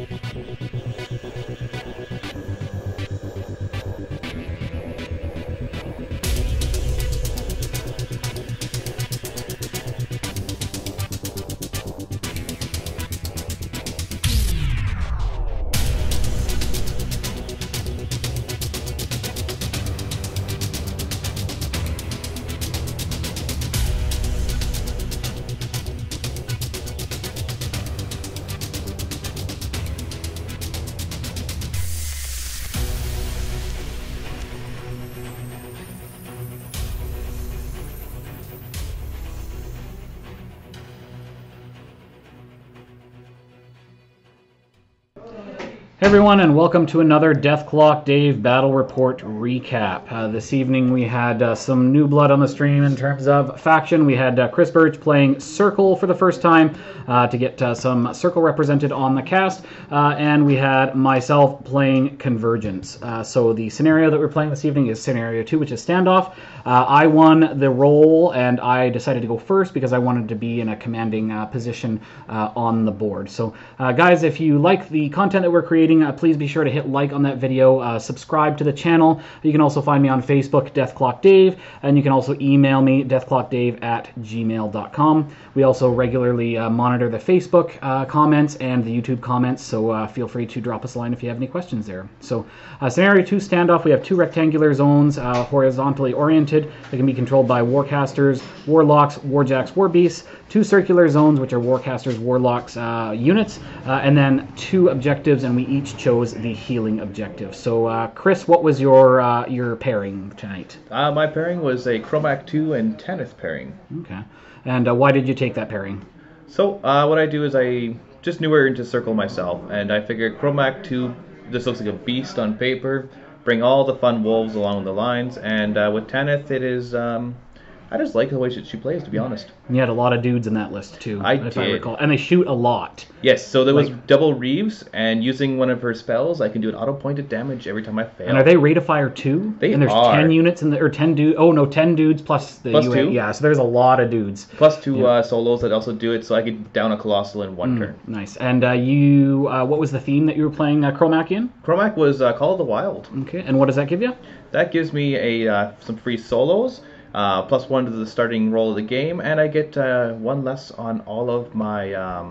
Hey everyone, and welcome to another DeathClock Dave Battle Report recap. This evening we had some new blood on the stream in terms of faction. We had Chris Birch playing Circle for the first time to get some Circle represented on the cast, and we had myself playing Convergence. So the scenario that we're playing this evening is Scenario 2, which is Standoff. I won the role, and I decided to go first because I wanted to be in a commanding position on the board. So guys, if you like the content that we're creating, please be sure to hit like on that video, subscribe to the channel. You can also find me on Facebook, DeathClock Dave, and you can also email me, deathclockdave@gmail.com. We also regularly monitor the Facebook comments and the YouTube comments, so feel free to drop us a line if you have any questions there. So Scenario 2 Standoff, we have two rectangular zones, horizontally oriented, that can be controlled by Warcasters, Warlocks, Warjacks, Warbeasts, two circular zones, which are Warcasters, Warlocks units, and then two objectives, and we each chose the healing objective. So, Chris, what was your pairing tonight? My pairing was a Kromac2 and Tanith pairing. Okay. And why did you take that pairing? So, what I do is I just knew where to circle myself, and I figured Kromac2 just looks like a beast on paper, bring all the fun wolves along the lines, and with Tanith it is... I just like the way she plays, to be honest. You had a lot of dudes in that list, too, if I recall. And they shoot a lot. Yes, so there was double Reeves, and using one of her spells, I can do an auto-pointed damage every time I fail. And are they rate of fire, too? They and there's are. 10 units, or 10 dudes. Oh, no, 10 dudes plus the plus UA. 2? Yeah, so there's a lot of dudes. Plus 2 solos that also do it, so I could down a Colossal in one turn. Nice. And what was the theme that you were playing Kromac in? Kromac was Call of the Wild. Okay, and what does that give you? That gives me some free solos. +1 to the starting roll of the game, and I get 1 less on all of my...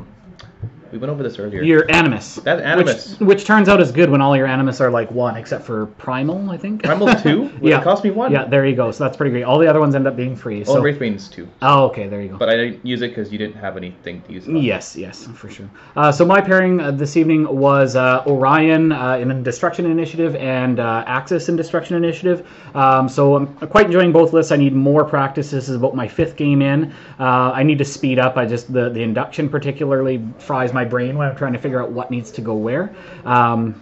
we went over this earlier. Your Animus. That Animus. Which turns out is good when all your Animus are like 1, except for Primal, I think. Primal 2? Yeah. It cost me 1. Yeah, there you go. So that's pretty great. All the other ones end up being free. Oh, and Wraithbane's 2. Oh, okay, there you go. But I didn't use it because you didn't have anything to use it on. Yes, for sure. So my pairing this evening was Orion in Destruction Initiative and Axis in Destruction Initiative. So I'm quite enjoying both lists. I need more practice. This is about my 5th game in. I need to speed up. The induction particularly fries my brain when I'm trying to figure out what needs to go where. So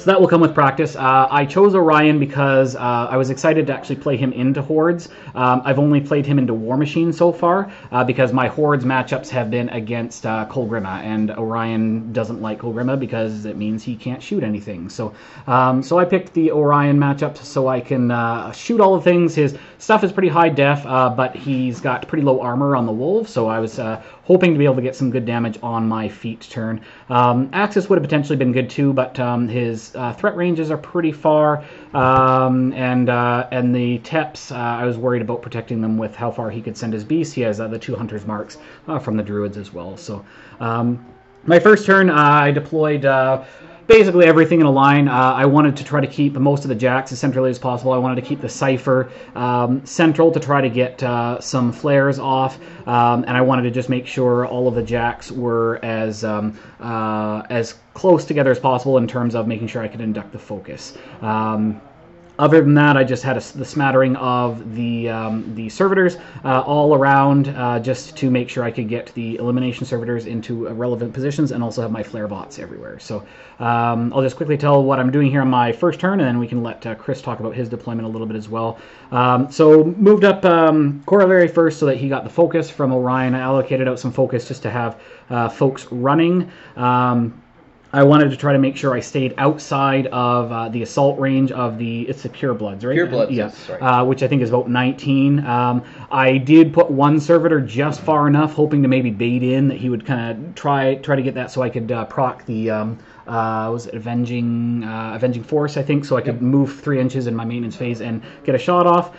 that will come with practice. I chose Orion because I was excited to actually play him into Hordes. I've only played him into Warmachine so far because my Hordes matchups have been against Kolgrima, and Orion doesn't like Kolgrima because it means he can't shoot anything. So I picked the Orion matchup so I can shoot all the things. His stuff is pretty high def, but he's got pretty low armor on the wolves, so I was hoping to be able to get some good damage on my feet turn. Axis would have potentially been good too, but his threat ranges are pretty far, and the Teps, I was worried about protecting them with how far he could send his beasts. He has the 2 Hunter's Marks from the Druids as well. So my first turn, I deployed basically everything in a line. I wanted to try to keep most of the jacks as centrally as possible. I wanted to keep the Cypher central to try to get some flares off, and I wanted to just make sure all of the jacks were as close together as possible in terms of making sure I could induct the focus. Other than that, I just had the smattering of the servitors all around just to make sure I could get the elimination servitors into relevant positions and also have my flare bots everywhere. So I'll just quickly tell what I'm doing here on my first turn, and then we can let Chris talk about his deployment a little bit as well. So moved up Corollary first so that he got the focus from Orion. I allocated out some focus just to have folks running. I wanted to try to make sure I stayed outside of the assault range of it's the Pure Bloods, right? Pure Bloods, yeah. yes, right. Which I think is about 19. I did put one servitor just far enough, hoping to maybe bait in that he would kind of try to get that so I could proc the was it Avenging Force, I think, so I could move 3 inches in my maintenance phase and get a shot off.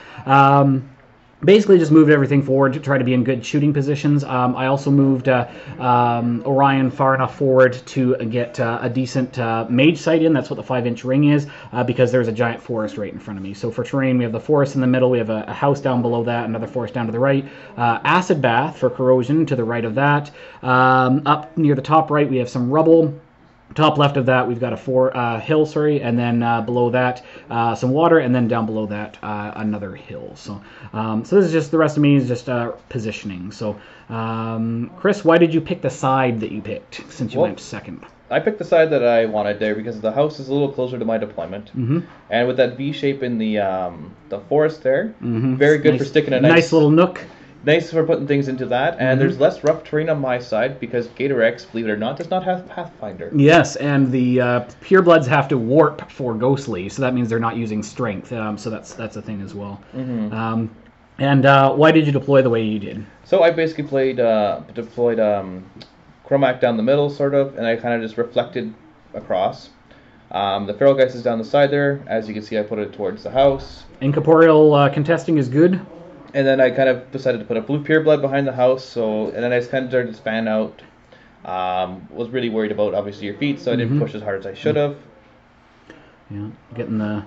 Basically just moved everything forward to try to be in good shooting positions. I also moved Orion far enough forward to get a decent mage sight in. That's what the 5-inch ring is, because there's a giant forest right in front of me. So for terrain, we have the forest in the middle, we have a house down below that, another forest down to the right, acid bath for corrosion to the right of that. Up near the top right, we have some rubble. Top left of that, we've got a hill, and then below that, some water, and then down below that, another hill. So this is just, the rest of me is just positioning. So, Chris, why did you pick the side that you picked, since you went second? I picked the side that I wanted there because the house is a little closer to my deployment, and with that V shape in the forest there, very good for sticking a nice little nook. Nice for putting things into that, and there's less rough terrain on my side because Gator X, believe it or not, does not have Pathfinder. Yes, and the Purebloods have to warp for Ghostly, so that means they're not using Strength. So that's a thing as well. And why did you deploy the way you did? So I basically deployed Kromac down the middle, sort of, and I kind of just reflected across. The Feral Geist is down the side there. As you can see, I put it towards the house. Incorporeal contesting is good. And then I kind of decided to put a blue Pureblood behind the house, and then I just kind of started to span out. Was really worried about, obviously, your feet, so I didn't push as hard as I should have. Yeah, getting the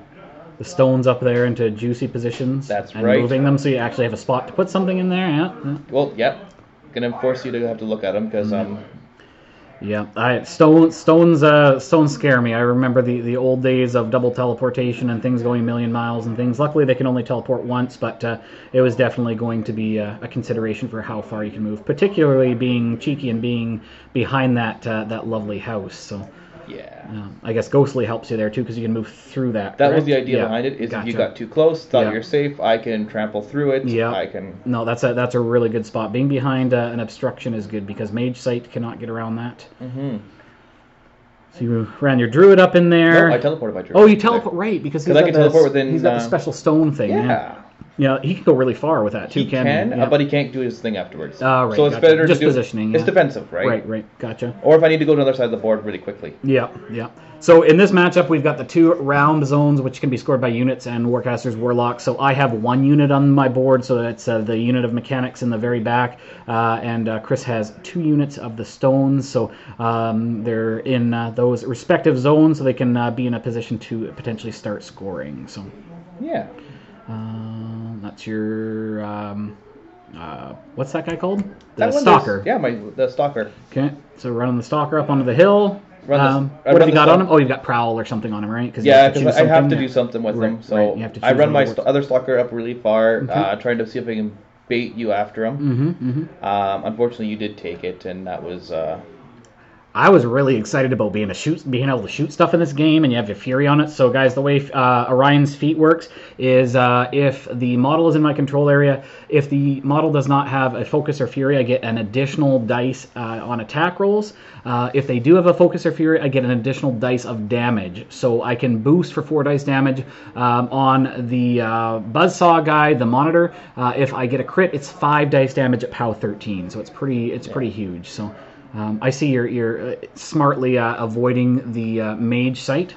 stones up there into juicy positions. That's and right. Moving them so you actually have a spot to put something in there, yeah. Well, yeah. Gonna force you to have to look at them, because... Yeah, stones scare me. I remember the old days of double teleportation and things going a million miles and things. Luckily, they can only teleport once, but it was definitely going to be a consideration for how far you can move, particularly being cheeky and being behind that lovely house. So yeah, I guess Ghostly helps you there too because you can move through that. That was the idea behind it. Is if you got too close, thought you're safe, I can trample through it. Yeah, I can. No, that's a really good spot. Being behind an obstruction is good because Mage Sight cannot get around that. So you ran your Druid up in there. No, I teleported my Druid. Oh, you teleport, right, because I can teleport within... He's got the special stone thing. Yeah, he can go really far with that too, he can he? Yeah. But he can't do his thing afterwards. Right, so it's better just to do positioning. It's defensive, right? Right, gotcha. Or if I need to go to the other side of the board really quickly. Yeah. So in this matchup, we've got the 2 round zones, which can be scored by units and Warcasters, Warlocks. So I have 1 unit on my board, so that's the unit of mechanics in the very back, and Chris has 2 units of the stones. So they're in those respective zones, so they can be in a position to potentially start scoring. So yeah. That's your what's that guy called? The Stalker. The Stalker. Okay, so running the Stalker up onto the hill. What have you got on him? Oh, you've got Prowl or something on him, right? Because I have to do something with him. So I run my other Stalker up really far, trying to see if I can bait you after him. Unfortunately, you did take it, and that was... I was really excited about being able to shoot stuff in this game, and you have your Fury on it. So, guys, the way Orion's feat works is if the model is in my control area, if the model does not have a Focus or Fury, I get an additional dice on attack rolls. If they do have a Focus or Fury, I get an additional dice of damage. So I can boost for 4 dice damage on the Buzzsaw guy, the Monitor. If I get a crit, it's 5 dice damage at POW 13. So it's pretty huge. So. I see you're smartly avoiding the Mage Sight.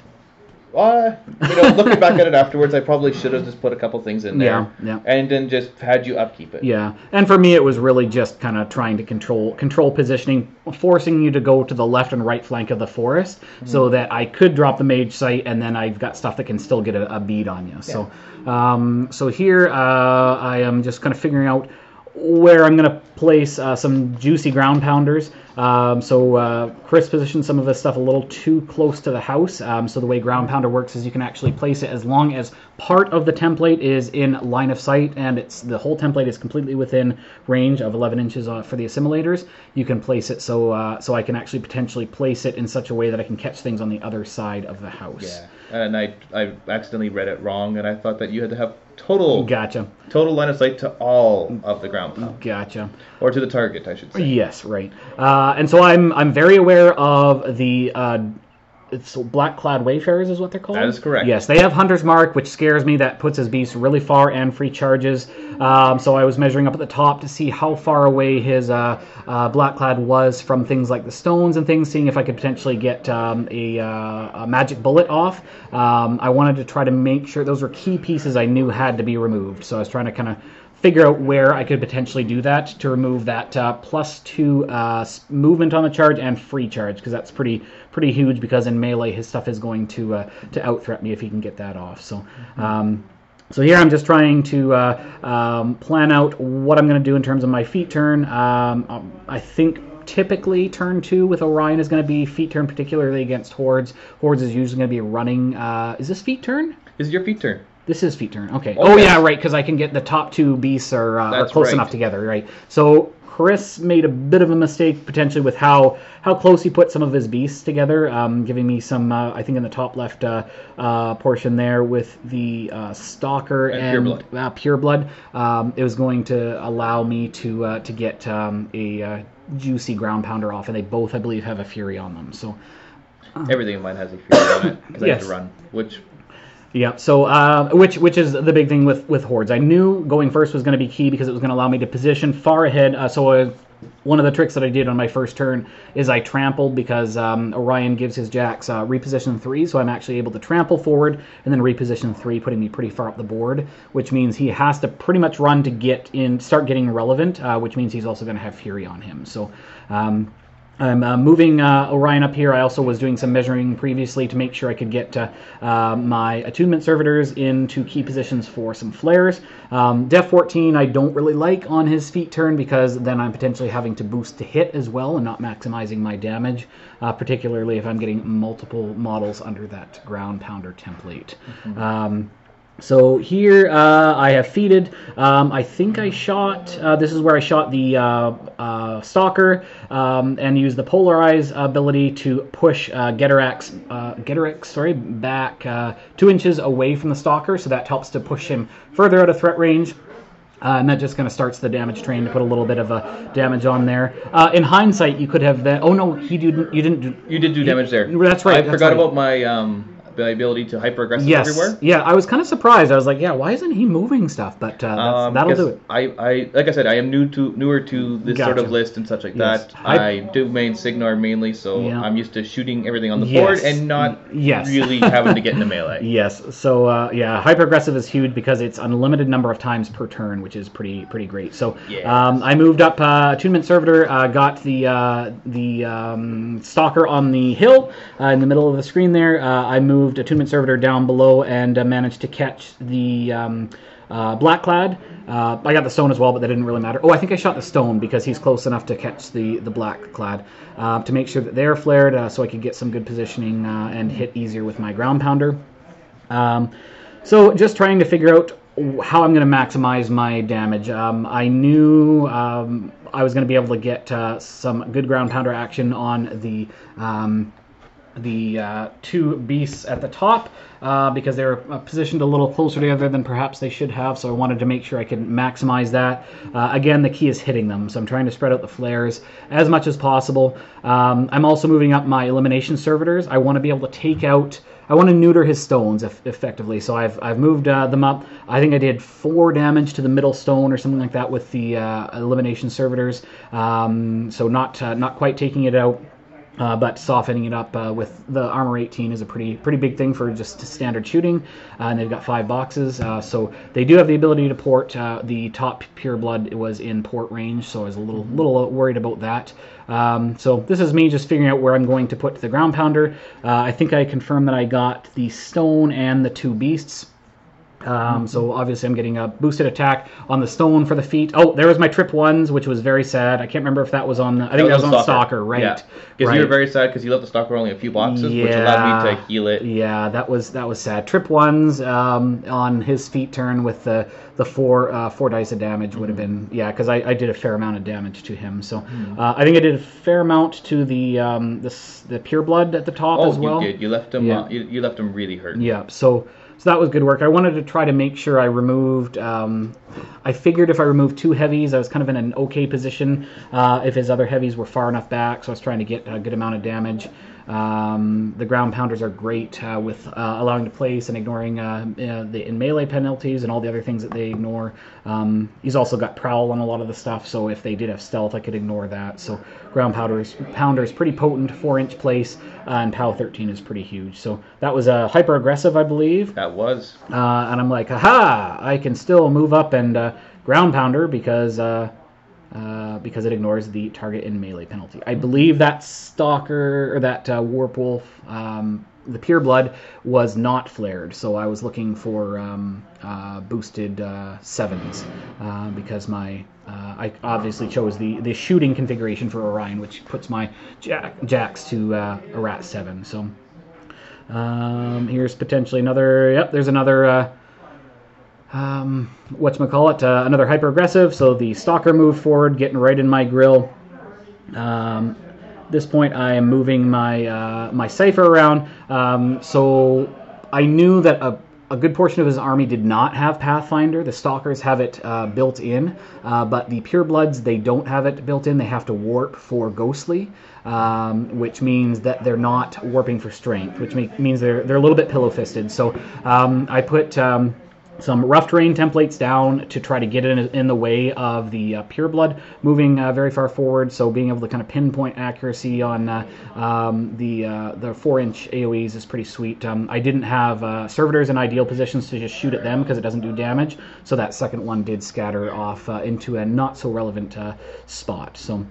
Looking back at it afterwards, I probably should have just put a couple things in there. Yeah. And then just had you upkeep it. Yeah, and for me, it was really just kind of trying to control positioning, forcing you to go to the left and right flank of the forest, so that I could drop the Mage Sight, and then I've got stuff that can still get a bead on you. Yeah. So here I am just kind of figuring out where I'm going to place some juicy ground pounders. So Chris positioned some of this stuff a little too close to the house. So the way ground pounder works is you can actually place it as long as part of the template is in line of sight and the whole template is completely within range of 11 inches for the assimilators. You can place it so I can actually potentially place it in such a way that I can catch things on the other side of the house. Yeah, and I accidentally read it wrong, and I thought that you had to have total Gotcha. total line of sight to all of the ground pound. Gotcha. Or to the target, I should say. Yes, right. And so I'm very aware of the it's black-clad wayfarers is what they're called? That is correct. Yes, they have Hunter's Mark, which scares me. That puts his beast really far and free charges. So I was measuring up at the top to see how far away his black-clad was from things like the stones and things, seeing if I could potentially get a magic bullet off. I wanted to try to make sure those were key pieces I knew had to be removed. So I was trying to kind of figure out where I could potentially do that to remove that +2 movement on the charge and free charge, because that's pretty huge, because in melee his stuff is going to out-threat me if he can get that off. So so here I'm just trying to plan out what I'm going to do in terms of my feat turn. I think typically turn 2 with Orion is going to be feat turn, particularly against Hordes. Hordes is usually going to be running. Is this feat turn? This is your feat turn. This is feat turn. Okay. Oh yeah, right. Because I can get the top 2 beasts are close enough together, right? So Chris made a bit of a mistake potentially with how close he put some of his beasts together, giving me some, I think in the top left portion there with the Stalker and Pureblood. It was going to allow me to get a juicy ground pounder off, and they both, I believe, have a Fury on them. So everything in mine has a Fury on it because I had to run, which. Yeah, so which is the big thing with Hordes. I knew going first was going to be key because it was going to allow me to position far ahead. One of the tricks that I did on my first turn is I trampled, because Orion gives his jacks reposition 3, so I'm actually able to trample forward and then reposition 3, putting me pretty far up the board, which means he has to pretty much run to start getting relevant, which means he's also going to have Fury on him. So I'm moving Orion up here. I also was doing some measuring previously to make sure I could get my attunement servitors into key positions for some flares. Def 14 I don't really like on his feat turn, because then I'm potentially having to boost to hit as well and not maximizing my damage, particularly if I'm getting multiple models under that ground pounder template. So here I have feated. I think I shot, this is where I shot the Stalker and used the Polarize ability to push Geterax back 2 inches away from the Stalker, so that helps to push him further out of threat range. And that just kind of starts the damage train to put a little bit of damage on there. In hindsight, you could have then. Oh no, you did do damage there. That's right. I forgot about my ability to hyper-aggressive everywhere. Yeah, I was kind of surprised. I was like, yeah, why isn't he moving stuff? But that'll do it. I like I said, I am newer to this sort of list and such like that. I do main Signar mainly, so I'm used to shooting everything on the board and not really having to get into melee. Yes, so yeah, hyper-aggressive is huge because it's unlimited number of times per turn, which is pretty great. So I moved up Attunement Servitor, got the Stalker on the hill in the middle of the screen there. I moved Attunement Servitor down below and managed to catch the Blackclad. I got the stone as well, but that didn't really matter. Oh, I think I shot the stone because he's close enough to catch the Blackclad to make sure that they're flared so I could get some good positioning and hit easier with my ground pounder. So just trying to figure out how I'm going to maximize my damage. I knew I was going to be able to get some good ground pounder action on the 2 beasts at the top because they're positioned a little closer together than perhaps they should have, so I wanted to make sure I could maximize that. Again, the key is hitting them, so I'm trying to spread out the flares as much as possible. I'm also moving up my elimination servitors. I want to be able to take out, I want to neuter his stones effectively, so I've moved them up. I think I did 4 damage to the middle stone or something like that with the elimination servitors, so not quite taking it out. But softening it up with the Armor 18 is a pretty big thing for just standard shooting, and they've got 5 boxes, so they do have the ability to port. The top Pureblood was in port range, so I was a little worried about that. So this is me just figuring out where I'm going to put the ground pounder. I think I confirmed that I got the stone and the 2 beasts. So obviously I'm getting a boosted attack on the stone for the feet. Oh, there was my trip 1s, which was very sad. I can't remember if that was on I think that was on Stalker, right? Yeah, because you were very sad because you left the Stalker only a few boxes, which allowed me to heal it. Yeah, that was sad. Trip 1s on his feet turn with the 4 dice of damage would have been, because I did a fair amount of damage to him. So I think I did a fair amount to the Pureblood at the top as well. Oh, you did. You left him. You left him really hurt. Yeah. So that was good work. I wanted to try to make sure I removed. I figured if I removed 2 heavies, I was kind of in an okay position. If his other heavies were far enough back, so I was trying to get a good amount of damage. The ground pounders are great with allowing to place and ignoring the in melee penalties and all the other things that they ignore. He's also got prowl on a lot of the stuff, so if they did have stealth, I could ignore that. So ground pounder is pretty potent, 4-inch place, and POW 13 is pretty huge. So that was hyper aggressive, I believe. That was. And I'm like, haha! I can still move up and ground pounder because it ignores the target in melee penalty. I believe that Stalker, or that Warp Wolf, the Pureblood, was not flared, so I was looking for boosted 7s, because I obviously chose the shooting configuration for Orion, which puts my jacks to a rat 7. So here's potentially another, yep, there's another... another hyper aggressive. So the Stalker moved forward, getting right in my grill. This point, I am moving my Cypher around. So I knew that a good portion of his army did not have Pathfinder. The Stalkers have it built in, but the Purebloods, they don't have it built in. They have to warp for Ghostly, which means that they're not warping for Strength, which means they're a little bit pillow-fisted. So I put some rough terrain templates down to try to get in the way of the Pureblood moving very far forward, so being able to kind of pinpoint accuracy on the 4-inch AoEs is pretty sweet. I didn't have servitors in ideal positions to just shoot at them because it doesn't do damage, so that second one did scatter off into a not so relevant spot. So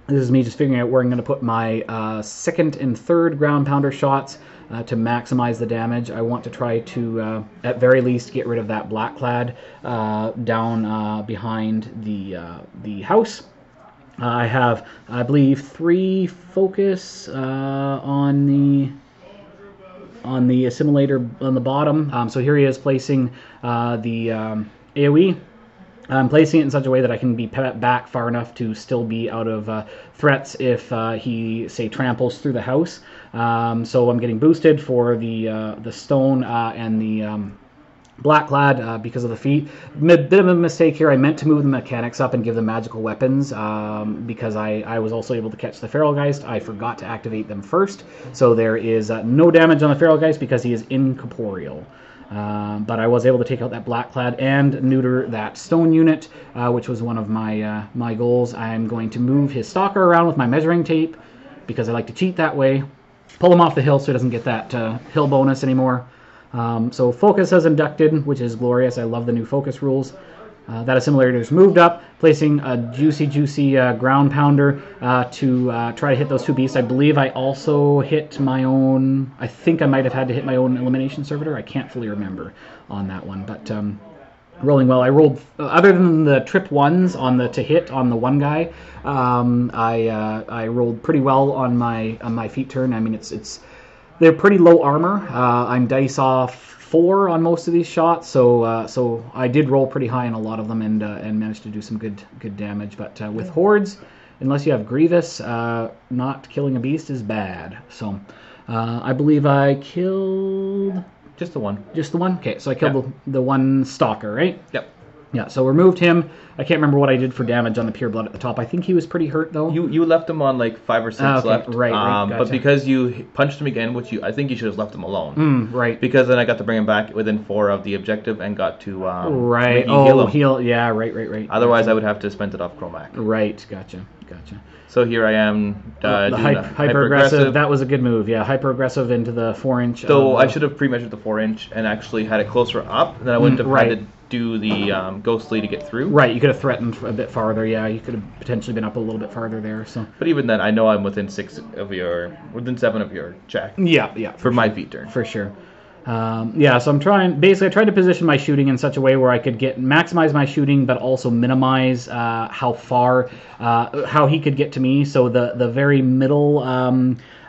this is me just figuring out where I'm going to put my second and third ground pounder shots to maximize the damage. I want to try to, at very least, get rid of that blackclad down behind the house. I have, I believe, 3 focus on the assimilator on the bottom. So here he is placing the AoE. I'm placing it in such a way that I can be back far enough to still be out of threats if he, say, tramples through the house. So I'm getting boosted for the stone and the blackclad because of the feat. Bit of a mistake here. I meant to move the mechanics up and give them magical weapons because I was also able to catch the Feralgeist. I forgot to activate them first, so there is no damage on the Feralgeist because he is incorporeal. But I was able to take out that blackclad and neuter that stone unit, which was one of my my goals. I'm going to move his Stalker around with my measuring tape because I like to cheat that way. Pull him off the hill so he doesn't get that hill bonus anymore. So focus has inducted, which is glorious. I love the new focus rules. That assimilator is moved up, placing a juicy ground pounder to try to hit those 2 beasts. I believe I also hit my own... I think I might have had to hit my own elimination servitor. I can't fully remember on that one, but rolling well. I rolled, other than the trip 1s on the to hit on the one guy, I rolled pretty well on my feat turn. I mean, they're pretty low armor. I'm dice off 4 on most of these shots, so I did roll pretty high on a lot of them and managed to do some good damage. But with hordes, unless you have Grievous, not killing a beast is bad. So I believe I killed just the one. Just the one? Okay, so I killed the one Stalker, right? Yep. Yeah, so removed him. I can't remember what I did for damage on the Pureblood at the top. I think he was pretty hurt, though. You left him on like 5 or 6 left. Right, gotcha. But because you punched him again, which I think you should have left him alone. Right. Because then I got to bring him back within 4 of the objective and got to right. Heal. Yeah, right. Otherwise, I would have to spend it off Kromac. Right, gotcha. So here I am the hyper aggressive. That was a good move. Yeah, hyper aggressive into the 4-inch. So I should have pre-measured the 4-inch and actually had it closer up. Then I wouldn't have had to do the ghostly to get through. Right, you could have threatened a bit farther. Yeah, you could have potentially been up a little bit farther there. So. But even then, I know I'm within 7 of your check. Yeah. For my feat turn. For sure. So I'm trying. Basically, I tried to position my shooting in such a way where I could maximize my shooting, but also minimize how far, how he could get to me. So the very middle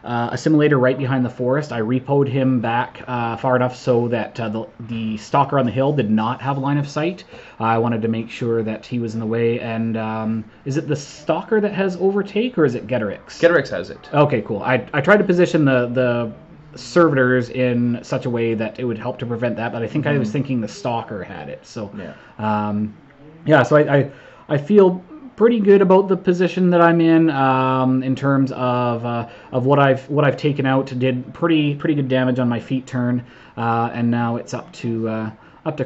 assimilator right behind the forest, I repoed him back far enough so that the Stalker on the hill did not have line of sight. I wanted to make sure that he was in the way. And is it the Stalker that has overtake, or is it Getorix? Getorix has it. Okay, cool. I tried to position the servitors in such a way that it would help to prevent that. But I think I was thinking the Stalker had it. So so I feel pretty good about the position that I'm in terms of what I've taken out. Did pretty good damage on my feet turn, and now it's up to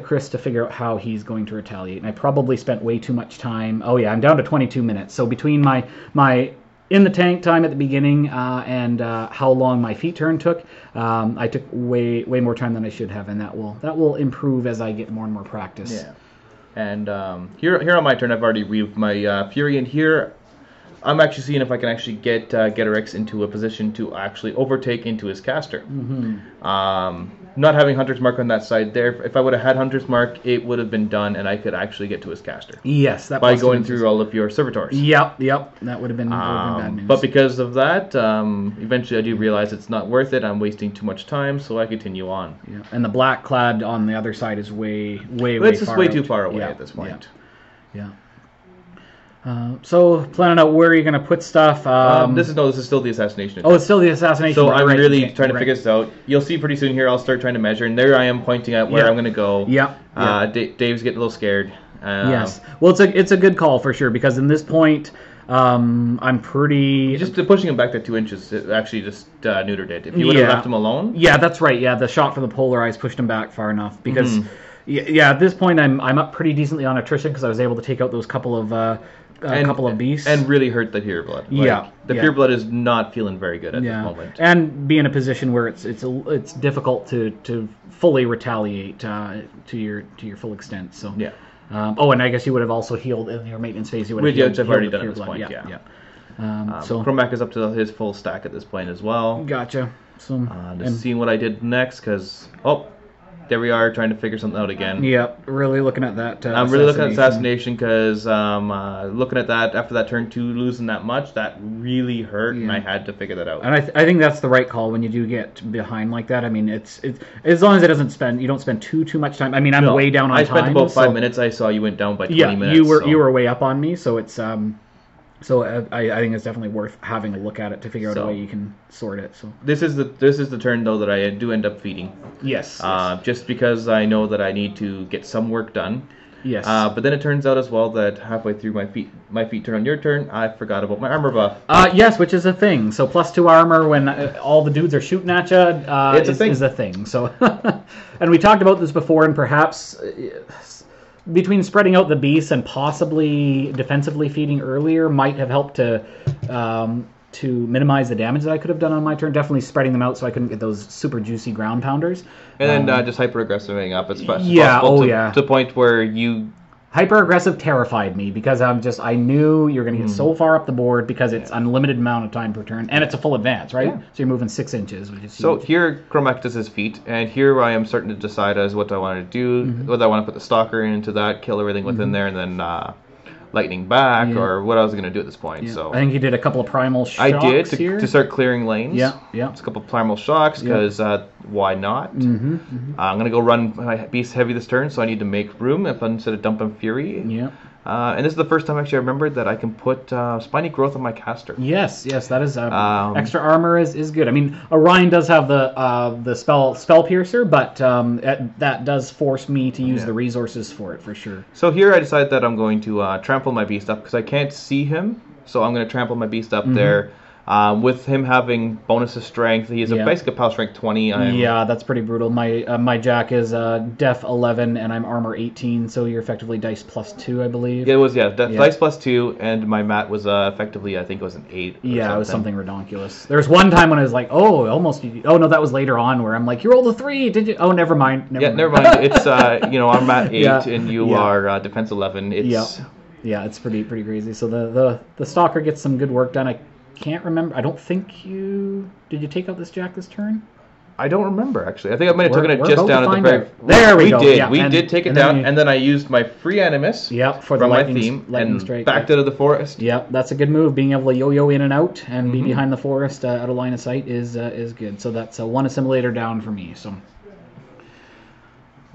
Chris to figure out how he's going to retaliate. And I probably spent way too much time. Oh yeah, I'm down to 22 minutes. So between my in the tank time at the beginning and how long my feet turn took, I took way more time than I should have, and that will improve as I get more and more practice. Yeah. And here on my turn, I've already weaved my Fury, and here I'm actually seeing if I can actually get Getorix into a position to actually overtake into his caster. Not having Hunter's Mark on that side there, if I would have had Hunter's Mark, it would have been done, and I could actually get to his caster. Yes, that by going through all of your servitors. Yep, that would have been bad news. But because of that, eventually I do realize it's not worth it. I'm wasting too much time, so I continue on. Yeah, and the black clad on the other side is way it's just way too far away at this point. Yeah. So planning out where you're going to put stuff. This is still the assassination. Oh, it's still the assassination. So I'm really trying to figure this out. You'll see pretty soon here. I'll start trying to measure, and there I am pointing out where I'm going to go. Dave's getting a little scared. Yes. Well, it's a good call for sure, because in this point, I'm pretty just pushing him back to 2 inches. It actually just neutered it. If you would have left him alone. Yeah, that's right. Yeah, the shot for the polarized pushed him back far enough because. Yeah, at this point I'm up pretty decently on attrition because I was able to take out those couple of beasts and really hurt the pure blood. The pure blood is not feeling very good at this moment, and be in a position where it's difficult to fully retaliate to your full extent. So and I guess you would have also healed in your maintenance phase. You would have healed, I've already done at this point. So Kromac is up to his full stack at this point as well. Gotcha. So just seeing what I did next because there we are, trying to figure something out again. Yep, really looking at that. I'm really looking at assassination because looking at that after that turn 2, losing that much, that really hurt, and I had to figure that out. And I think that's the right call when you do get behind like that. I mean, it's as long as you don't spend too much time. I mean, I'm way down on time. I spent about 5 minutes. I saw you went down by 20 minutes. You were way up on me, so it's So I think it's definitely worth having a look at it to figure out a way you can sort it. So this is the turn though that I do end up feeding. Yes. Just because I know that I need to get some work done. Yes. But then it turns out as well that halfway through my feet turn on your turn, I forgot about my armor buff. Yes, which is a thing. So +2 armor when all the dudes are shooting at you is a thing. So, and we talked about this before, and perhaps. Between spreading out the beasts and possibly defensively feeding earlier might have helped to minimize the damage that I could have done on my turn. Definitely spreading them out so I couldn't get those super juicy ground pounders. And then just hyper-aggressiving up. It's possible to the point where you... Hyper-aggressive terrified me because I knew you're going to get so far up the board because it's unlimited amount of time per turn, and it's a full advance, right? Yeah. So you're moving 6 inches, which is huge. Here Kromac does his feet, and here I am starting to decide as what do I want to do, whether I want to put the stalker into that, kill everything within there, and then lightning back, or what I was going to do at this point. Yeah. So I think you did a couple of primal shocks. I did to start clearing lanes. Yeah. Just a couple of primal shocks because why not? I'm going to go run my beast heavy this turn, so I need to make room instead of dumping fury. Yeah. And this is the first time actually I remembered that I can put spiny growth on my caster. Yes, that is extra armor is good. I mean, Orion does have the spell piercer, but that does force me to use the resources for it for sure. So here I decided that I'm going to trample my beast up because I can't see him, so I'm going to trample my beast up there. With him having bonus of strength, he is basically a power strength 20. That's pretty brutal. My Jack is def 11 and I'm armor 18, so you're effectively dice +2, I believe. It was dice +2, and my mat was effectively I think it was an 8. Yeah, it was something ridiculous. There was one time when I was like, no, that was later on where I'm like, you rolled a 3, did you? Oh, never mind. Never mind. It's I'm mat 8 and you are defense 11. It's it's pretty crazy. So the stalker gets some good work done. I can't remember. I don't think did you take out this Jack this turn? I don't remember actually. I think I might have taken it just down at the very. There we go. We did take it down, and then I used my free animus. For the lightning, my theme and strike, backed out of the forest. That's a good move. Being able to yo-yo in and out and be behind the forest out of line of sight is good. So that's one assimilator down for me. So.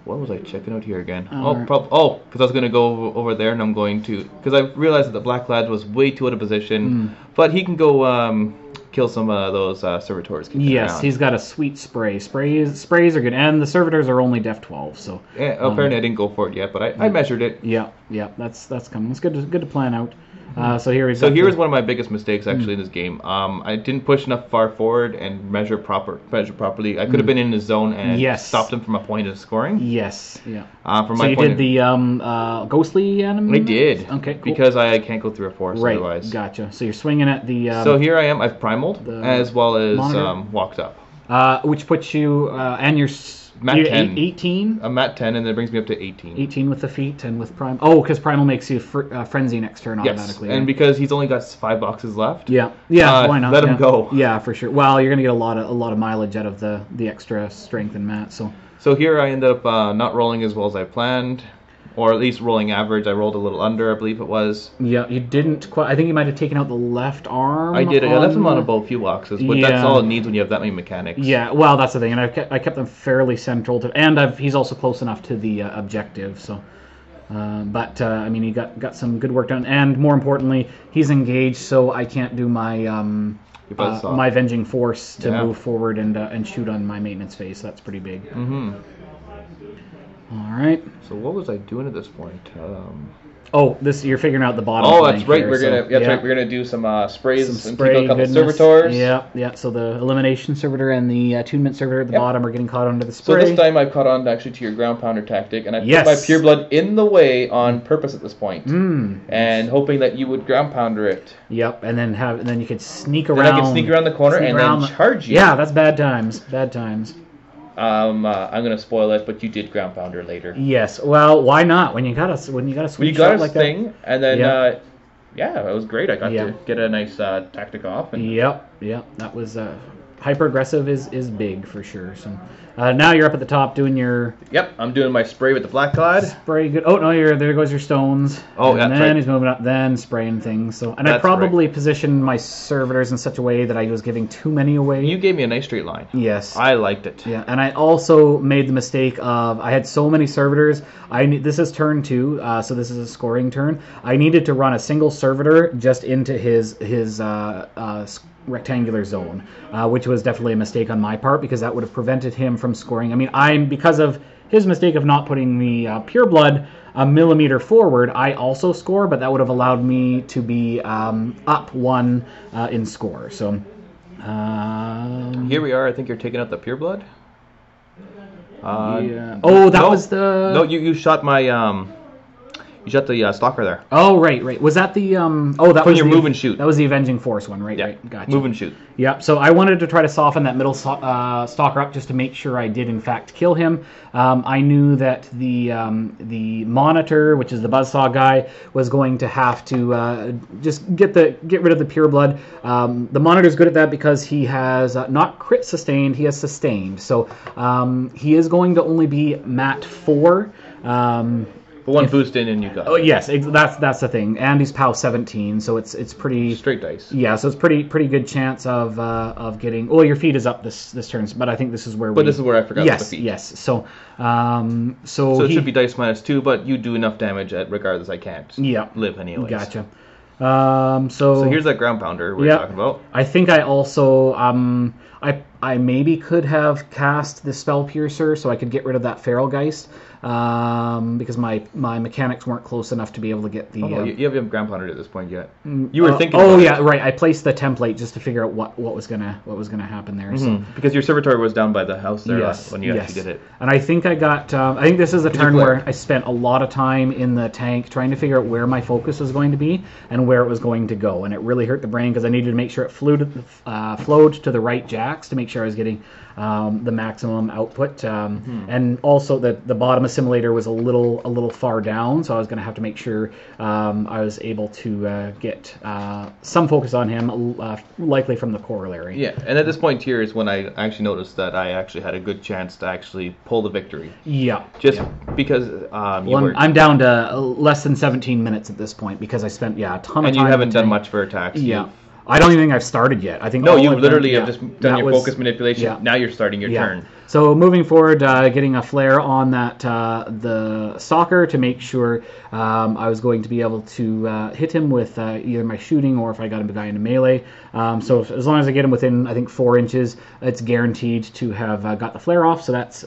What was I checking out here again? Because I was going to go over there, and because I realized that the black lad was way too out of position, but he can go kill some of those servitors. Yes, he's got a sweet spray. Sprays are good, and the servitors are only def 12. So yeah, apparently I didn't go for it yet, but I measured it. Yeah, that's coming. It's good to plan out. So here's one of my biggest mistakes actually in this game. I didn't push enough far forward and measure properly. I could have been in the zone and stopped him from a point of scoring. Yes, yeah. So you did the ghostly enemy? I did. Okay, cool. Because I can't go through a forest otherwise. Gotcha. So you're swinging at the... so here I am. I've primaled as well as walked up. Which puts you... and you're... Mat 10. 18? I'm at 10, and then it brings me up to 18. 18 with the feet and with Prime. Oh, because Primal makes you Frenzy next turn automatically. Yes, and because he's only got 5 boxes left. Yeah, why not? Let him go. Yeah, for sure. Well, you're gonna get a lot of mileage out of the extra strength and mat. So here I ended up not rolling as well as I planned, or at least rolling average. I rolled a little under, I believe it was. Yeah, you didn't quite. I think you might have taken out the left arm. I did. I left him on about a few boxes, but that's all it needs when you have that many mechanics. Yeah, well, that's the thing, and I kept them fairly central to, and he's also close enough to the objective. So, I mean, he got some good work done, and more importantly, he's engaged, so I can't do my my Avenging Force to move forward and shoot on my maintenance phase. So that's pretty big. Mm-hmm. All right. So what was I doing at this point? You're figuring out the bottom. Oh, that's right. We're gonna do some sprays and take a couple goodness. servitors. Yeah. So the elimination servitor and the attunement servitor at the bottom are getting caught under the spray. So this time I've caught on actually to your ground pounder tactic, and I put my pure blood in the way on purpose at this point, and hoping that you would ground pounder it. Yep, and then you could sneak around. Then I could sneak around the corner and then charge you. Yeah, that's bad times. Bad times. I'm gonna spoil it, but you did ground pounder later. Yes. Well, why not? When you got a sweet shot like that. And then it was great. I got to get a nice tactic off. And Yep. That was hyper aggressive is big for sure. So now you're up at the top doing your. Yep, I'm doing my spray with the black cloud. Spray good. Oh no, there goes your stones. Oh, and then he's moving up, then spraying things. So I probably positioned my servitors in such a way that I was giving too many away. You gave me a nice straight line. Yes, I liked it. Yeah, and I also made the mistake of I had so many servitors. This is turn 2, so this is a scoring turn. I needed to run a single servitor just into his rectangular zone, which was definitely a mistake on my part because that would have prevented him from scoring. I mean, because of his mistake of not putting the pure blood a millimeter forward, I also score, but that would have allowed me to be up 1 in score. So here we are. I think you're taking out the pure blood. Oh, that was the. No, you shot my. You shot the stalker there. Oh, right. Was that the... that was your move and shoot. That was the Avenging Force one, right? Yeah. Right. Gotcha. Move and shoot. Yeah, so I wanted to try to soften that middle stalker up just to make sure I did, in fact, kill him. I knew that the monitor, which is the buzzsaw guy, was going to have to just get rid of the pure blood. The monitor's good at that because he has not crit sustained, he has sustained. So he is going to only be mat 4. But one boost in and you got. Oh yes, that's the thing. And he's POW 17, so it's pretty straight dice. Yeah, so it's pretty good chance of getting. Well, your feed is up this turn, but I think this is where. But this is where I forgot the feed. Yes. So it should be dice -2, but you do enough damage regardless. I can't. Live anyways. Gotcha. So here's that ground pounder we're talking about. I think I also I maybe could have cast the Spell Piercer so I could get rid of that Feral Geist. Because my mechanics weren't close enough to be able to get the. You haven't ground pounded at this point yet. You were thinking. Right. I placed the template just to figure out what was gonna happen there. So. Because your servitor was down by the house there when you actually did it. And I think I got. I think this is a turn where I spent a lot of time in the tank trying to figure out where my focus was going to be and where it was going to go, and it really hurt the brain because I needed to make sure it flowed to the right jacks to make sure I was getting the maximum output, and also the bottom assimilator was a little far down, so I was going to have to make sure I was able to get some focus on him, likely from the corollary. Yeah, and at this point here is when I actually noticed that I actually had a good chance to actually pull the victory. Yeah. Because I'm down to less than 17 minutes at this point because I spent a ton of time. And you haven't done much for attacks. Yeah. I don't even think I've started yet. I think no, you literally have just done your focus manipulation. Yeah. Now you're starting your turn. So moving forward, getting a flare on that the stalker to make sure I was going to be able to hit him with either my shooting or if I got him guy into melee. So as long as I get him within, I think 4 inches, it's guaranteed to have got the flare off. So that's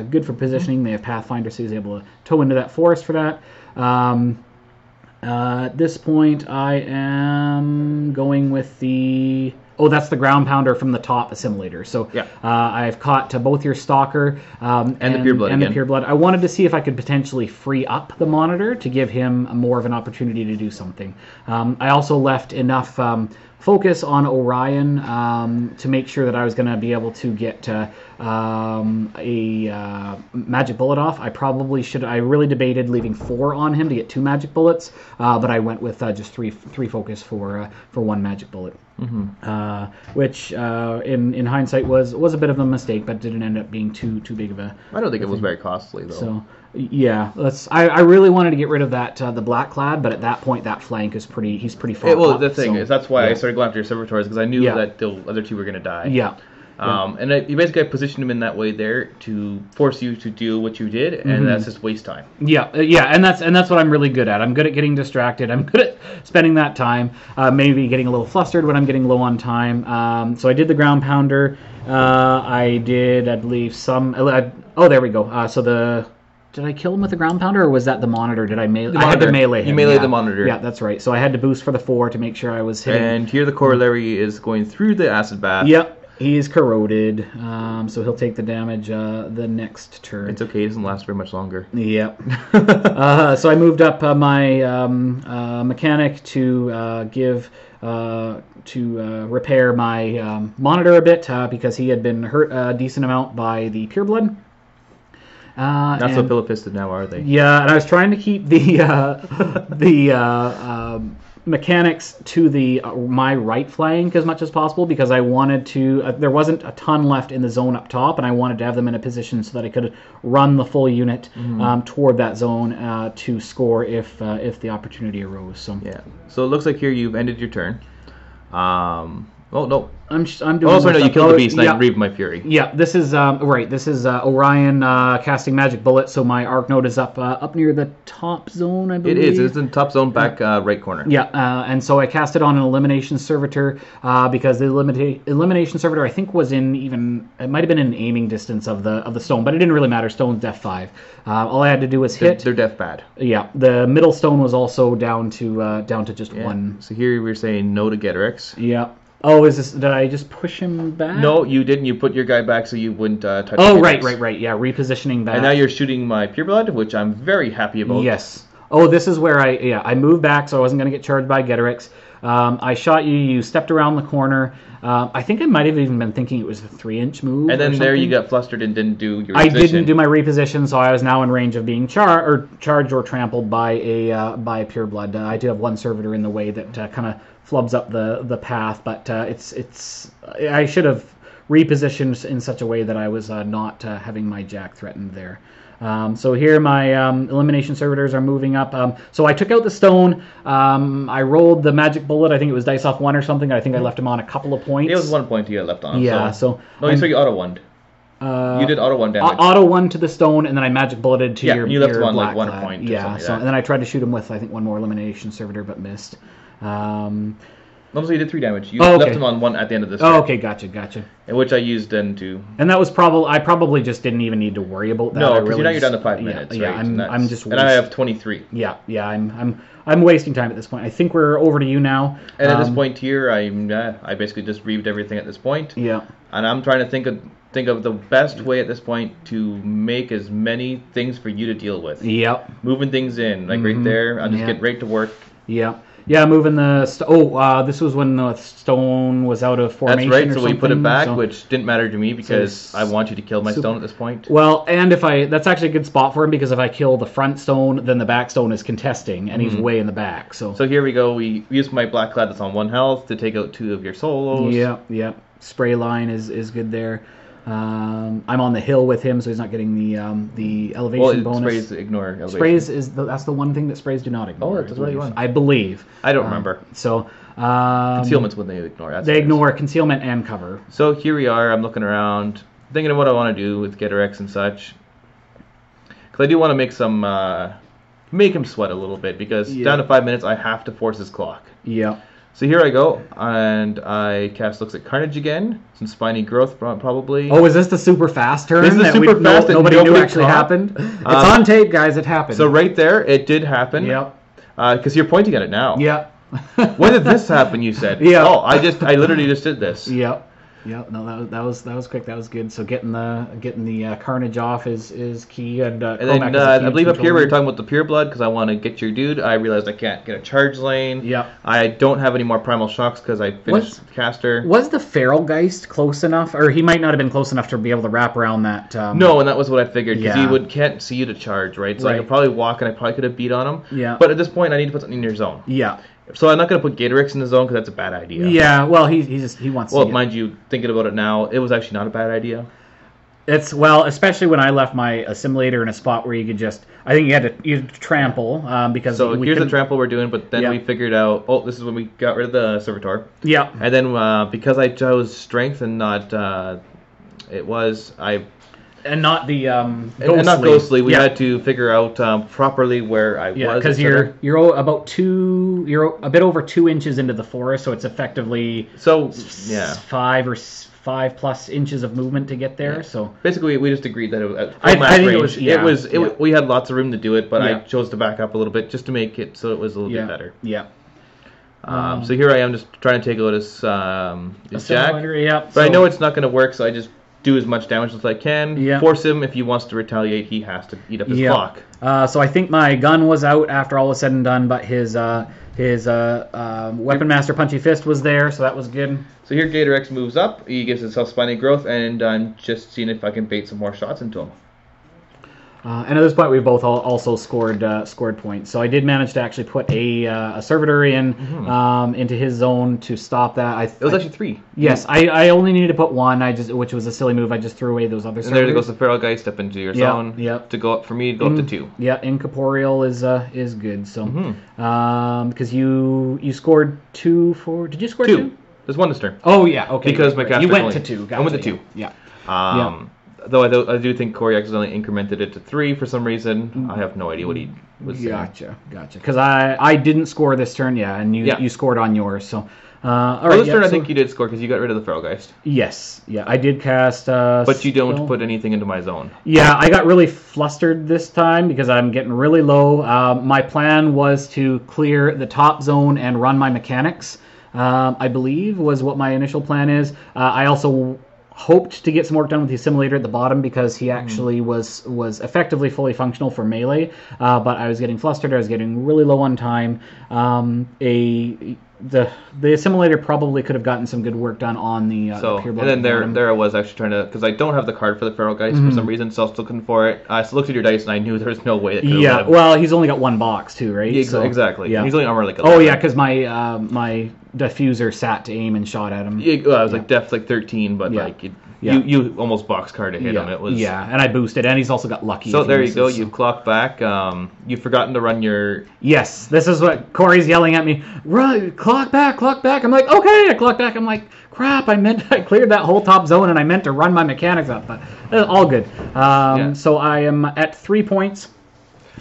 good for positioning. They have Pathfinder, so he's able to tow into that forest for that. At this point, I am going with the... Oh, that's the ground pounder from the top assimilator. So I've caught both your stalker and the pureblood. I wanted to see if I could potentially free up the monitor to give him more of an opportunity to do something. I also left enough focus on Orion to make sure that I was going to be able to get a magic bullet off. I probably should. I really debated leaving 4 on him to get 2 magic bullets, but I went with just three focus for 1 magic bullet. Which in hindsight was a bit of a mistake, but didn't end up being too big of a... I don't think it was very costly, though. So, yeah, I really wanted to get rid of that the black clad, but at that point that flank is he's pretty far well, up, the thing is, that's why I started going after your servitors, because I knew that the other 2 were going to die. And you basically positioned him in that way there to force you to do what you did, and that's just waste time. And that's what I'm really good at. I'm good at getting distracted. I'm good at spending that time, maybe getting a little flustered when I'm getting low on time. So I did the ground pounder. I did, I believe, some... oh, there we go. Did I kill him with the ground pounder, or was that the monitor? Did I melee? I had to melee him. You melee the monitor. Yeah, that's right. So I had to boost for the 4 to make sure I was hitting. And here the corollary is going through the acid bath. Yep. He's corroded, so he'll take the damage the next turn. It's okay, it doesn't last very much longer. Yep. So I moved up my mechanic to repair my monitor a bit because he had been hurt a decent amount by the pureblood. Not so pillow-pisted now, are they? Yeah, and I was trying to keep the mechanics to my right flank as much as possible because I wanted to... there wasn't a ton left in the zone up top, and I wanted to have them in a position so that I could run the full unit toward that zone to score if the opportunity arose. So So it looks like here you've ended your turn. Oh, no. I'm doing... Oh, sorry, no, you killed the beast, and I grieved my fury. Yeah, this is... right, this is Orion casting Magic Bullet, so my Arc Node is up near the top zone, I believe. It is. It's in the top zone, back right corner. Yeah, and so I cast it on an Elimination Servitor because the Elimination Servitor, I think, was in even... It might have been in aiming distance of the stone, but it didn't really matter. Stone's Def 5. All I had to do was hit... They're Def bad. Yeah, the middle stone was also down to just 1. So here we're saying no to Getrix. Yeah. Oh, did I just push him back? No, you didn't. You put your guy back so you wouldn't touch him. Oh, right. Yeah, repositioning back. And now you're shooting my pureblood, which I'm very happy about. Yes. Oh, this is where I moved back so I wasn't going to get charged by Getrix. I shot you. You stepped around the corner. I think I might have even been thinking it was a 3-inch move. And then there you got flustered and didn't do your reposition. I didn't do my reposition, so I was now in range of being charged or trampled by a pureblood. I do have 1 servitor in the way that kind of flubs up the path, but it's I should have repositioned in such a way that I was not having my jack threatened there. So here my elimination servitors are moving up. So I took out the stone. I rolled the magic bullet. I think it was dice off 1 or something. I think I left him on a couple of points. It was 1 point you had left on. Yeah. No, you said you auto-1'd. You did auto-1 damage. Auto-1 to the stone, and then I magic bulleted to your... you left him on like 1 point. Yeah. So and then I tried to shoot him with I think 1 more elimination servitor, but missed. No, so you did 3 damage. You left him on 1 at the end of this turn. Oh, okay, gotcha. And which I used then to... And that was I probably just didn't even need to worry about that. No, because now you're down to 5 minutes, yeah, right? I'm just... And I have 23. Yeah, I'm wasting time at this point. I think we're over to you now. And at this point here, I basically just reaved everything at this point. Yeah. And I'm trying to think of the best way at this point to make as many things for you to deal with. Yep. Moving things in, like right there. I'll just get right to work. Yeah. Yeah, moving the... this was when the stone was out of formation. That's right, so we put it back, which didn't matter to me because I want you to kill my stone at this point. Well, and that's actually a good spot for him because if I kill the front stone, then the back stone is contesting, and he's way in the back. So here we go. We use my black clad that's on 1 health to take out 2 of your solos. Yeah. Spray line is good there. I'm on the hill with him, so he's not getting the elevation bonus. Sprays ignore elevation. Sprays that's the one thing that sprays do not ignore. Oh, that's the right one. I believe. I don't remember. So concealment's what they ignore. They ignore concealment and cover. So here we are. I'm looking around, thinking of what I want to do with Gatorx and such. Because I do want to make some, make him sweat a little bit, because down to 5 minutes, I have to force his clock. Yeah. So here I go, and I cast Looks at Carnage again. Some Spiny Growth, probably. Oh, is this the super fast turn? This is the super fast that nobody knew actually happened? It's on tape, guys. It happened. So right there, it did happen. Yep. Because you're pointing at it now. Yep. When did this happen, you said? Yeah. Oh, I literally just did this. Yep. Yeah, no, that was quick. That was good. So getting the Carnage off is key, and then I believe up here we were talking about the Pure Blood, because I want to get your dude. I realized I can't get a charge lane. Yeah. I don't have any more Primal Shocks because I finished caster. Was the Feral Geist close enough, or he might not have been close enough to be able to wrap around that? No, and that was what I figured, because he can't see you to charge, right? So I could probably walk, and I probably could have beat on him. Yeah. But at this point, I need to put something in your zone. Yeah. So I'm not going to put Gatorix in the zone, because that's a bad idea. Yeah, well, he wants to. Well, mind you, thinking about it now, it was actually not a bad idea. It's, well, especially when I left my assimilator in a spot where you could just, I think you had to trample, because... So here's the trample we're doing, but then we figured out, this is when we got rid of the Servitor. Yeah. And then, because I chose Strength and not, And not the ghostly. And not ghostly. We had to figure out properly where I was. Yeah, because you're a bit over 2 inches into the forest, so it's effectively 5 plus inches of movement to get there. Yeah. So basically, we just agreed that it was I think we had lots of room to do it, but I chose to back up a little bit just to make it so it was a little bit better. Yeah. So here I am just trying to take out his Jack. Yeah. But I know it's not going to work, so I just do as much damage as I can. Yeah. Force him. If he wants to retaliate, he has to eat up his clock. So I think my gun was out after all was said and done, but his Weapon Master Punchy Fist was there, so that was good. So here Gatorx moves up. He gives himself Spiny Growth, and I'm just seeing if I can bait some more shots into him. And at this point, we both also scored points. So I did manage to actually put a servitor in into his zone to stop that. It was actually 3. Yes, I only needed to put 1. Which was a silly move. I just threw away those other servitors. And there goes the Feral Geist up into your zone. Yep. To go up for me to go up to 2. Yeah, Incorporeal is good. So because you scored 2 for. Did you score 2? There's 1 this turn. Oh yeah, okay. Because my caster you went to 2. Gotcha. I went to 2. Yeah. Though I do think Corey accidentally incremented it to 3 for some reason. I have no idea what he was saying. Gotcha. Because I didn't score this turn, and you scored on yours. So, all right. This turn I think you did score because you got rid of the Feral Geist. Yes, I did cast. But you don't put anything into my zone. Yeah, I got really flustered this time because I'm getting really low. My plan was to clear the top zone and run my mechanics. I believe was what my initial plan is. I also hoped to get some work done with the assimilator at the bottom because he actually was effectively fully functional for melee, but I was getting flustered. I was getting really low on time. The assimilator probably could have gotten some good work done on the pure blood. And then there I was actually trying to, because I don't have the card for the Feral Geist for some reason, so I was looking for it. I looked at your dice and I knew there was no way it could have well, he's only got 1 box too, right? Yeah, exactly. Yeah. He's only armor like 11. Oh yeah, because my diffuser sat to aim and shot at him. Yeah, well, I was like def 13, but you almost box card to hit him. It was and I boosted, and he's also got lucky. So there you go. You clock back. You've forgotten to run your. Yes, this is what Corey's yelling at me. Run, clock back. I'm like, okay, I clock back. I'm like, crap. I cleared that whole top zone, and I meant to run my mechanics up, but all good. So I am at 3 points.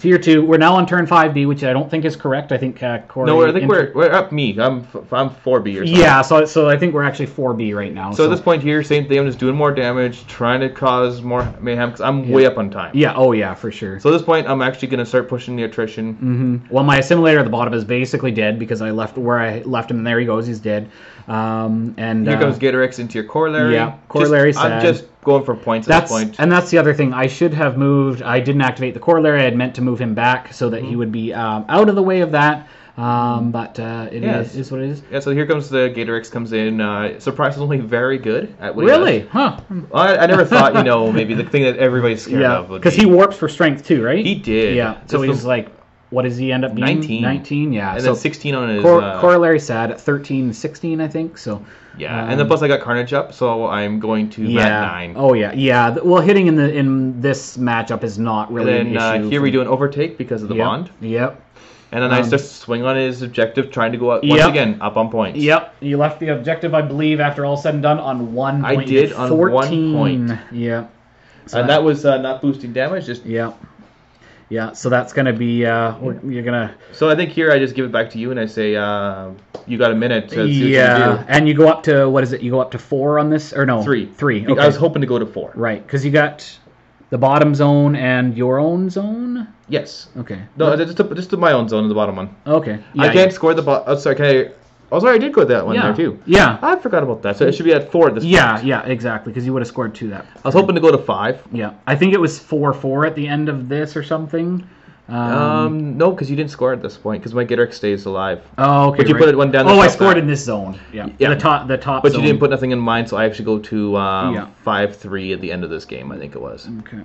Tier 2. We're now on turn 5B, which I don't think is correct. I think Corey... No, I think we're up me. I'm 4B or something. Yeah, so I think we're actually 4B right now. So at this point here, same thing. I'm just doing more damage, trying to cause more mayhem, because I'm way up on time. Yeah, oh yeah, for sure. So at this point, I'm actually going to start pushing the attrition. Well, my assimilator at the bottom is basically dead, because I left where I left him, and there he goes, he's dead. And here comes Gatorx into your corollary. Yeah, corollary sad. I'm just going for points at this point. And that's the other thing. I should have moved. I didn't activate the corollary. I had meant to move him back so that he would be out of the way of that. But it is what it is. Yeah, so here comes the Gatorx comes in. Surprisingly very good at what he does. Huh. Well, I never thought, maybe the thing that everybody's scared of would be... Because he warps for strength too, right? He did. Yeah, so he's like... what does he end up being? 19. 19, yeah. And so then 16 on his... Corollary sad at 13, 16, I think. So yeah, and then plus I got Carnage up, so I'm going to Mat 9. Oh, yeah, yeah. Well, hitting in this matchup is not really an issue. Here we do an Overtake because of the bond. Yep. And then I just swing on his objective, trying to go up, once again, up on points. Yep, you left the objective, I believe, after all said and done, on 1 point. I did, on 1 point. Yeah. So and that was not boosting damage, just... Yeah. Yeah, so that's going to be... you're going to... So I think here I just give it back to you, and I say, you got a minute to see what you do. Yeah, and you go up to, what is it, you go up to 4 on this? Or no? 3. 3, okay. I was hoping to go to 4. Right, because you got... the bottom zone and your own zone? Yes. Okay. No, just my own zone in the bottom one. Okay. Yeah, I can't score the bottom. Oh, sorry, can I... Oh, sorry, I did go that one there, too. Yeah. I forgot about that. So it should be at 4 at this point. Yeah, exactly, because you would have scored 2 that. I was hoping to go to 5. Yeah. I think it was 4-4 at the end of this or something. No, because you didn't score at this point, because my Gittert stays alive. Oh, okay. But you put it one down the top. I scored in this zone. Yeah. The top But zone. you didn't put nothing in mine, so I actually go to 5-3 at the end of this game, I think it was. Okay.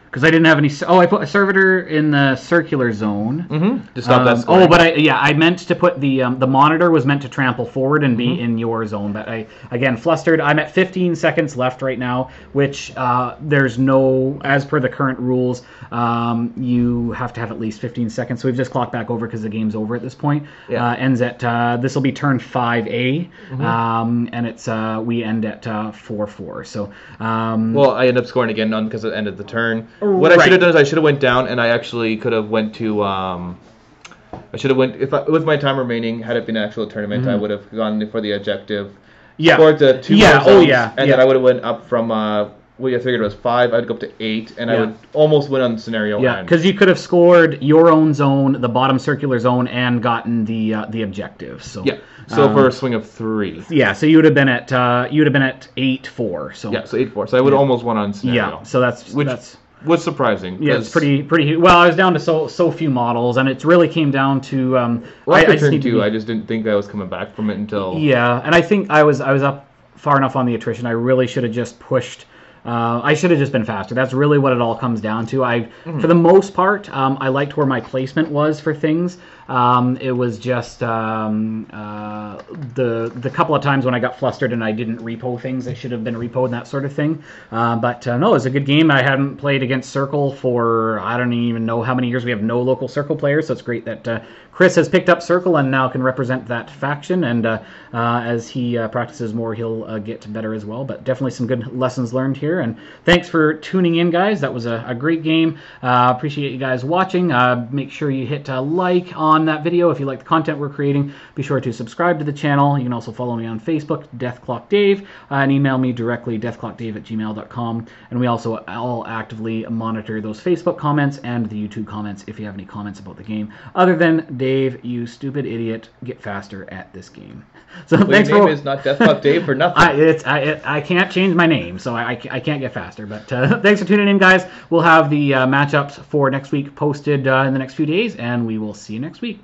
Because I didn't have any... Oh, I put a servitor in the circular zone. Mm-hmm. To stop that scoring. Oh, but I meant to put the monitor was meant to trample forward and be in your zone. But again, flustered. I'm at 15 seconds left right now, which there's no... As per the current rules, you have to have at least 15 seconds. So we've just clocked back over because the game's over at this point. Yeah. Ends at... this will be turn 5A. And it's we end at 4-4. So... well, I end up scoring again because it ended the turn. What I should have done is I should have went down, and I actually could have went to. I should have went with my time remaining. Had it been an actual tournament, I would have gone for the objective. Yeah. Scored the 2 zones, and then I would have went up from. Well, I figured it was 5. I'd go up to 8, and I would almost win on scenario. Yeah, because you could have scored your own zone, the bottom circular zone, and gotten the objective. So yeah. So for a swing of 3. Yeah. So you would have been at 8-4. So yeah. So 8-4. So I would almost won on scenario. Yeah. So that's was surprising. Yeah, it's pretty. Well, I was down to so few models, and it really came down to. Well, I just didn't think I was coming back from it until. Yeah, and I think I was up far enough on the attrition. I really should have just pushed. I should have just been faster. That's really what it all comes down to. For the most part, I liked where my placement was for things. It was just the couple of times when I got flustered and I didn't repo things that should have been repoed and that sort of thing. But no, it was a good game. I hadn't played against Circle for I don't even know how many years. We have no local Circle players, so it's great that Chris has picked up Circle and now can represent that faction. And as he practices more, he'll get better as well. But definitely some good lessons learned here. And thanks for tuning in, guys. That was a great game. Appreciate you guys watching. Make sure you hit like on that video if you like the content we're creating. Be sure to subscribe to the channel. You can also follow me on Facebook, DeathClock Dave, and email me directly, deathclockdave@gmail.com. And we also all actively monitor those Facebook comments and the YouTube comments if you have any comments about the game. Other than, Dave, you stupid idiot, get faster at this game. So thanks your name is not DeathClock Dave for nothing. I can't change my name, so I can't get faster. But thanks for tuning in, guys. We'll have the matchups for next week posted in the next few days, and we will see you next week.